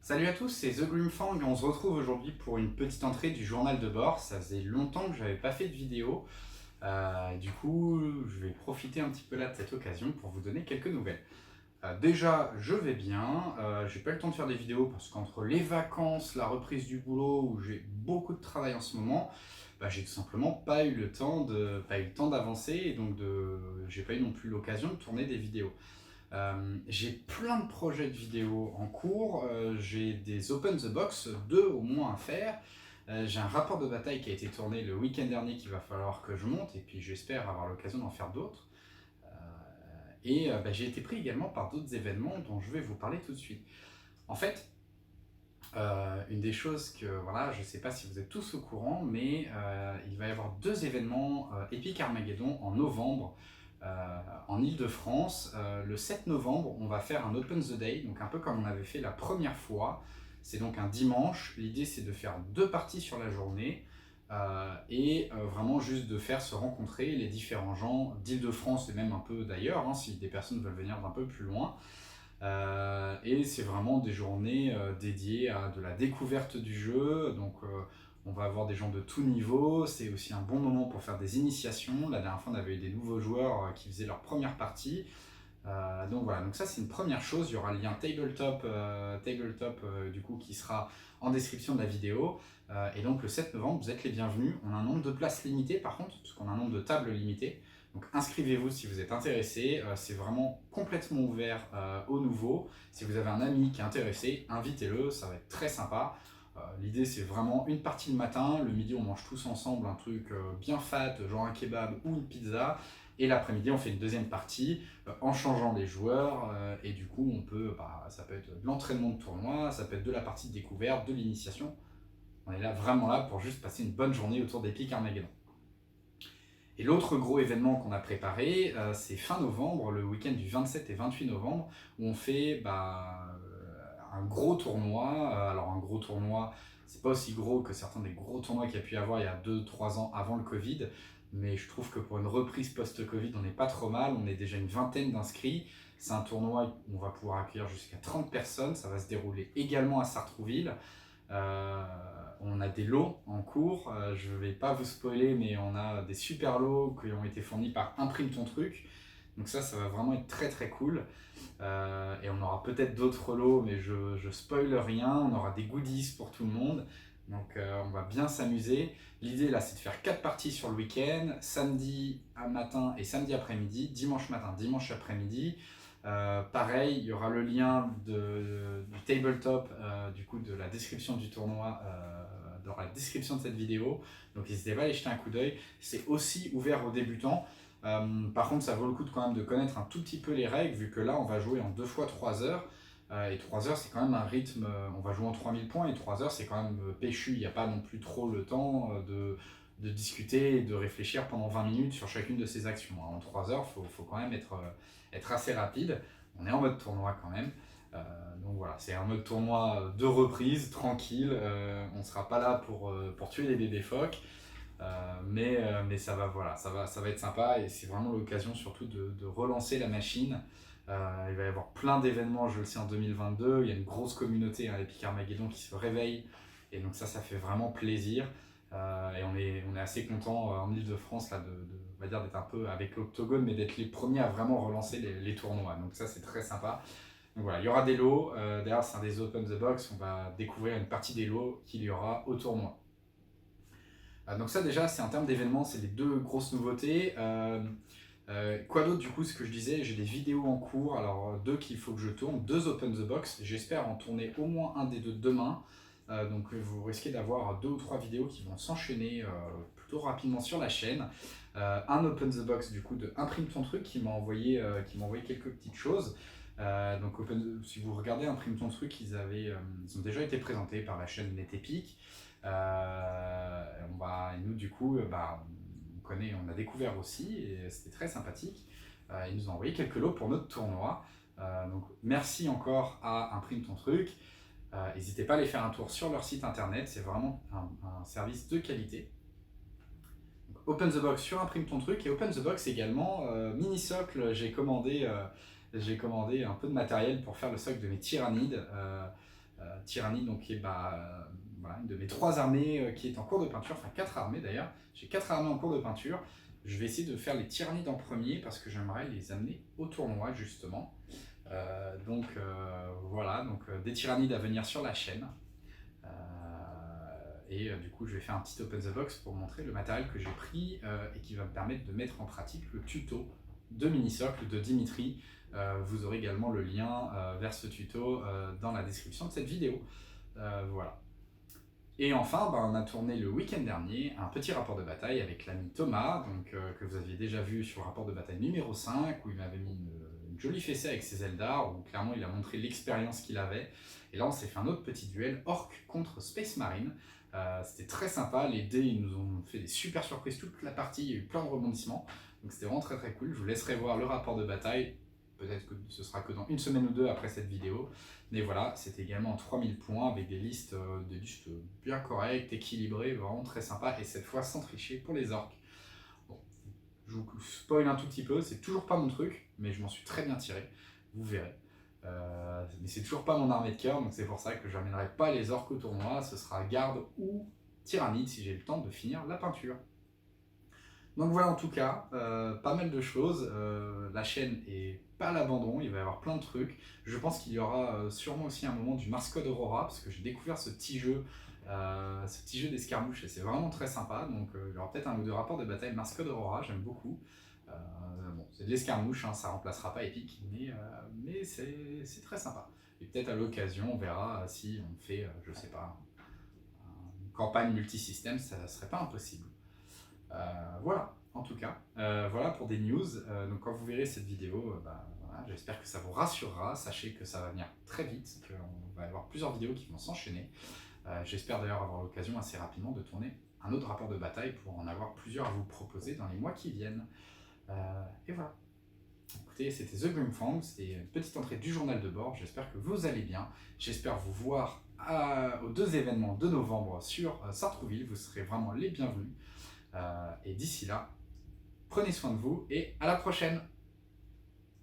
Salut à tous, c'est The Grimfang et on se retrouve aujourd'hui pour une petite entrée du journal de bord. Ça faisait longtemps que je n'avais pas fait de vidéo. Du coup, je vais profiter un petit peu là de cette occasion pour vous donner quelques nouvelles. Déjà, je vais bien. J'ai pas eu le temps de faire des vidéos parce qu'entre les vacances, la reprise du boulot, où j'ai beaucoup de travail en ce moment, j'ai tout simplement pas eu le temps d'avancer et donc j'ai pas eu non plus l'occasion de tourner des vidéos. J'ai plein de projets de vidéos en cours, j'ai des open the box, 2 au moins à faire. J'ai un rapport de bataille qui a été tourné le week-end dernier qu'il va falloir que je monte et puis j'espère avoir l'occasion d'en faire d'autres. J'ai été pris également par d'autres événements dont je vais vous parler tout de suite. En fait, une des choses que, voilà, je ne sais pas si vous êtes tous au courant, mais il va y avoir 2 événements Epic Armageddon en novembre en Île-de-France. Le 7 novembre, on va faire un Open the Day, donc un peu comme on avait fait la première fois. C'est donc un dimanche. L'idée, c'est de faire 2 parties sur la journée vraiment juste de faire se rencontrer les différents gens d'Île-de-France et même un peu d'ailleurs, hein, si des personnes veulent venir d'un peu plus loin. Et c'est vraiment des journées dédiées à de la découverte du jeu. Donc on va avoir des gens de tout niveau. C'est aussi un bon moment pour faire des initiations. La dernière fois, on avait eu des nouveaux joueurs qui faisaient leur première partie. Donc voilà, donc ça c'est une première chose. Il y aura le lien tabletop du coup qui sera en description de la vidéo. Et donc le 7 novembre, vous êtes les bienvenus. On a un nombre de places limité par contre, parce qu'on a un nombre de tables limité. Donc inscrivez-vous si vous êtes intéressé. C'est vraiment complètement ouvert aux nouveaux. Si vous avez un ami qui est intéressé, invitez-le, ça va être très sympa. L'idée c'est vraiment une partie le matin, le midi on mange tous ensemble un truc bien fat, genre un kebab ou une pizza. Et l'après-midi, on fait une deuxième partie en changeant les joueurs. Et du coup, ça peut être de l'entraînement de tournoi, ça peut être de la partie de découverte, de l'initiation. On est là vraiment là pour juste passer une bonne journée autour d'Epic Armageddon. Et l'autre gros événement qu'on a préparé, c'est fin novembre, le week-end du 27 et 28 novembre, où on fait un gros tournoi. Alors un gros tournoi, c'est pas aussi gros que certains des gros tournois qu'il y a pu y avoir il y a 2-3 ans avant le Covid, mais je trouve que pour une reprise post-Covid, on n'est pas trop mal. On est déjà une vingtaine d'inscrits. C'est un tournoi où on va pouvoir accueillir jusqu'à 30 personnes. Ça va se dérouler également à Sartrouville. On a des lots en cours. Je ne vais pas vous spoiler, mais on a des super lots qui ont été fournis par Imprime ton truc. Donc ça va vraiment être très très cool. Et on aura peut-être d'autres lots, mais je spoil rien. On aura des goodies pour tout le monde. Donc on va bien s'amuser. L'idée là, c'est de faire 4 parties sur le week-end, samedi matin et samedi après-midi, dimanche matin, dimanche après-midi. Pareil, il y aura le lien du tabletop, du coup de la description du tournoi dans la description de cette vidéo. Donc n'hésitez pas à aller jeter un coup d'œil. C'est aussi ouvert aux débutants. Par contre, ça vaut le coup quand même de connaître un tout petit peu les règles, vu que là, on va jouer en 2 fois 3 heures. Et 3 heures, c'est quand même un rythme, on va jouer en 3000 points, et 3 heures, c'est quand même péchu. Il n'y a pas non plus trop le temps de discuter et de réfléchir pendant 20 minutes sur chacune de ces actions. En 3 heures, il faut quand même être assez rapide. On est en mode tournoi quand même. Donc voilà, c'est un mode tournoi de reprise, tranquille. On ne sera pas là pour tuer les bébés phoques. Mais ça va, voilà, ça va être sympa et c'est vraiment l'occasion surtout de relancer la machine. Il va y avoir plein d'événements, je le sais, en 2022. Il y a une grosse communauté à Epic Armageddon qui se réveille et donc ça fait vraiment plaisir. Et on est assez content en Ile-de-France là, on va dire d'être un peu avec l'Octogone, mais d'être les premiers à vraiment relancer les tournois. Donc ça, c'est très sympa. Donc voilà, il y aura des lots. D'ailleurs, c'est un des Open the Box. On va découvrir une partie des lots qu'il y aura au tournoi. Donc ça déjà, c'est en termes d'événements, c'est les 2 grosses nouveautés. Quoi d'autre du coup, ce que je disais, j'ai des vidéos en cours, alors 2 qu'il faut que je tourne, 2 Open the Box, j'espère en tourner au moins un des 2 demain. Donc vous risquez d'avoir 2 ou 3 vidéos qui vont s'enchaîner plutôt rapidement sur la chaîne. Un Open the Box du coup de Imprime ton truc qui m'a envoyé quelques petites choses. Si vous regardez Imprime ton truc, ils ont déjà été présentés par la chaîne NetEpic. Et nous du coup, on a découvert aussi et c'était très sympathique. Ils nous ont envoyé quelques lots pour notre tournoi. Donc merci encore à Imprime ton truc. N'hésitez pas à aller faire un tour sur leur site internet, c'est vraiment un service de qualité. Donc, Open the Box sur Imprime ton truc et Open the Box également, mini socle, j'ai commandé un peu de matériel pour faire le socle de mes tyrannides. Tyrannie, donc, qui est voilà, une de mes 3 armées qui est en cours de peinture, enfin 4 armées d'ailleurs. J'ai 4 armées en cours de peinture. Je vais essayer de faire les Tyrannides en premier parce que j'aimerais les amener au tournoi justement. Voilà, des Tyrannides à venir sur la chaîne. Du coup, je vais faire un petit open the box pour montrer le matériel que j'ai pris et qui va me permettre de mettre en pratique le tuto de mini-socle de Dimitri. Vous aurez également le lien vers ce tuto dans la description de cette vidéo. Voilà. Et enfin, on a tourné le week-end dernier un petit rapport de bataille avec l'ami Thomas, que vous aviez déjà vu sur le rapport de bataille numéro 5, où il m'avait mis une jolie fessée avec ses Eldar, où clairement il a montré l'expérience qu'il avait. Et là, on s'est fait un autre petit duel Orc contre Space Marine. C'était très sympa, les dés ils nous ont fait des super surprises toute la partie, il y a eu plein de rebondissements, donc c'était vraiment très très cool. Je vous laisserai voir le rapport de bataille, peut-être que ce sera que dans une semaine ou deux après cette vidéo, mais voilà, c'était également 3000 points avec des listes bien correctes, équilibrées, vraiment très sympa, et cette fois sans tricher pour les orques. Bon, je vous spoil un tout petit peu, c'est toujours pas mon truc, mais je m'en suis très bien tiré, vous verrez. Mais c'est toujours pas mon armée de cœur, donc c'est pour ça que je n'amènerai pas les orques au tournoi, ce sera garde ou tyrannide si j'ai le temps de finir la peinture. Donc voilà, en tout cas, pas mal de choses. La chaîne est pas à l'abandon, il va y avoir plein de trucs. Je pense qu'il y aura sûrement aussi un moment du Mars Code Aurora, parce que j'ai découvert ce petit jeu d'escarmouche, et c'est vraiment très sympa. Donc il y aura peut-être un ou deux rapports de bataille Mars Code Aurora, j'aime beaucoup. Bon, c'est de l'escarmouche, hein, ça remplacera pas Epic, mais c'est très sympa. Et peut-être à l'occasion, on verra si on fait, je sais pas, une campagne multisystème, ça serait pas impossible. Voilà, en tout cas, voilà pour des news. Donc quand vous verrez cette vidéo, voilà, j'espère que ça vous rassurera. Sachez que ça va venir très vite, qu'on va avoir plusieurs vidéos qui vont s'enchaîner. J'espère d'ailleurs avoir l'occasion assez rapidement de tourner un autre rapport de bataille pour en avoir plusieurs à vous proposer dans les mois qui viennent. Et voilà. Écoutez, c'était The Grimfang, c'était une petite entrée du journal de bord. J'espère que vous allez bien. J'espère vous voir aux 2 événements de novembre sur Sartrouville. Vous serez vraiment les bienvenus. Et d'ici là, prenez soin de vous et à la prochaine!